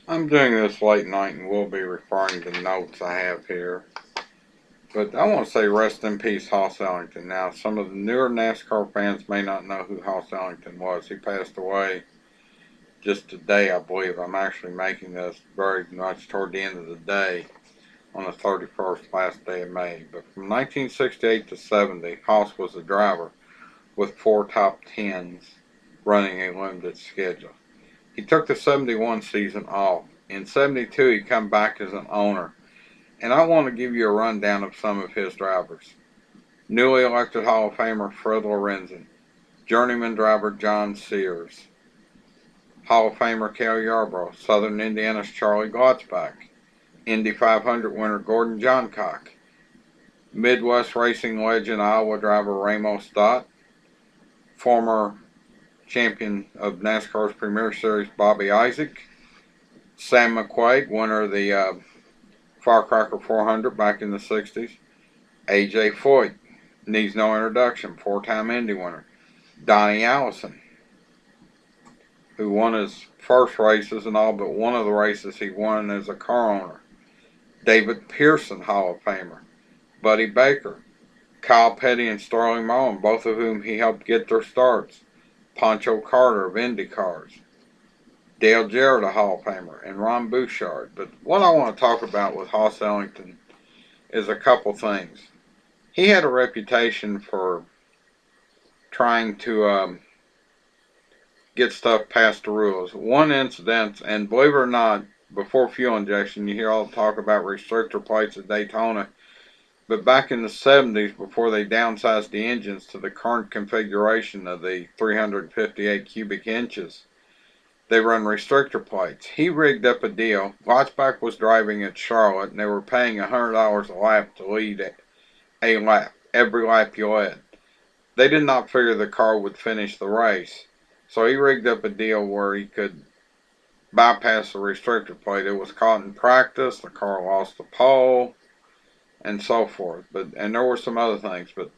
I'm doing this late night and will be referring to notes I have here. But I want to say rest in peace, Hoss Ellington. Now, some of the newer NASCAR fans may not know who Hoss Ellington was. He passed away just today, I believe. I'm actually making this very much toward the end of the day on the 31st, last day of May. But from 1968 to 70, Hoss was a driver with 4 top 10s running a limited schedule. He took the 71 season off. In 72, he come back as an owner. And I want to give you a rundown of some of his drivers. Newly elected Hall of Famer Fred Lorenzen. Journeyman driver John Sears. Hall of Famer Cale Yarborough. Southern Indiana's Charlie Glotzbach. Indy 500 winner Gordon Johncock. Midwest racing legend Iowa driver Ramo Stott. Former champion of NASCAR's Premier Series Bobby Isaac. Sam McQuaid, winner of the Firecracker 400 back in the 60s. A.J. Foyt, needs no introduction, 4-time Indy winner. Donnie Allison, who won his first races and all but one of the races he won as a car owner. David Pearson, Hall of Famer. Buddy Baker, Kyle Petty and Sterling Marlin, both of whom he helped get their starts. Pancho Carter of Indy Cars. Dale Jarrett, a Hall of Famer, and Ron Bouchard. But what I want to talk about with Hoss Ellington is a couple things. He had a reputation for trying to get stuff past the rules. One incident, and believe it or not, before fuel injection, you hear all the talk about restrictor plates at Daytona. But back in the 70s, before they downsized the engines to the current configuration of the 358 cubic inches, they run restrictor plates. He rigged up a deal. Watchback was driving at Charlotte, and they were paying $100 a lap to lead a lap, every lap you led. They did not figure the car would finish the race, so he rigged up a deal where he could bypass the restrictor plate. It was caught in practice. The car lost the pole, and so forth. And there were some other things. But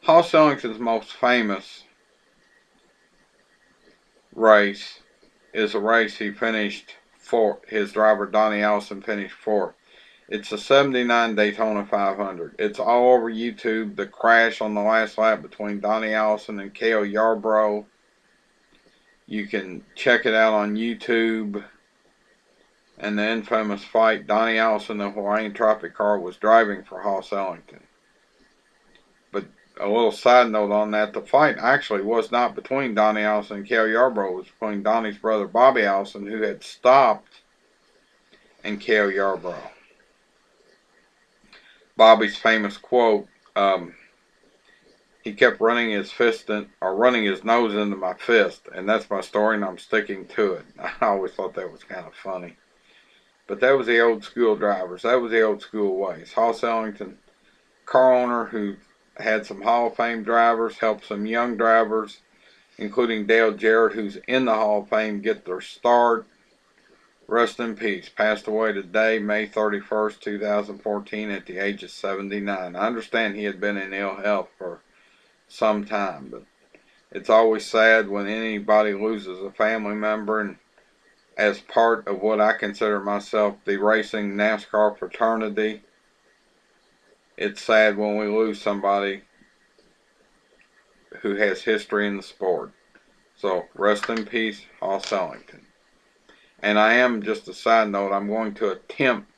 Hoss Ellington's most famous race is a race he finished fourth. His driver Donnie Allison finished fourth. It's the 79 Daytona 500. It's all over YouTube. The crash on the last lap between Donnie Allison and Cale Yarborough. You can check it out on YouTube. And the infamous fight, Donnie Allison, the Hawaiian Tropic car, was driving for Hoss Ellington. But a little side note on that, the fight actually was not between Donnie Allison and Cale Yarborough. It was between Donnie's brother Bobby Allison, who had stopped, and Cale Yarborough. Bobby's famous quote, he kept running his nose into my fist, and that's my story, and I'm sticking to it. I always thought that was kind of funny. But that was the old school drivers. That was the old school ways. Hoss Ellington, car owner who had some Hall of Fame drivers, helped some young drivers, including Dale Jarrett, who's in the Hall of Fame, get their start. Rest in peace. Passed away today, May 31st, 2014, at the age of 79. I understand he had been in ill health for some time, but it's always sad when anybody loses a family member, and as part of what I consider myself the racing NASCAR fraternity, it's sad when we lose somebody who has history in the sport. So, rest in peace, Hoss Ellington. And I am, just a side note, I'm going to attempt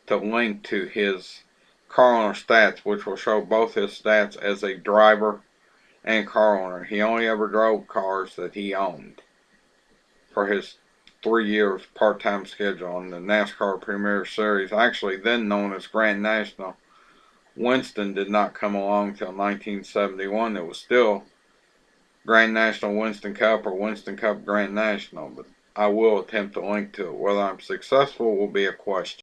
to link to his car owner stats, which will show both his stats as a driver and car owner. He only ever drove cars that he owned for his 3 years part-time schedule on the NASCAR Premier Series, actually then known as Grand National. Winston did not come along until 1971. It was still Grand National Winston Cup or Winston Cup Grand National, but I will attempt to link to it. Whether I'm successful will be a question.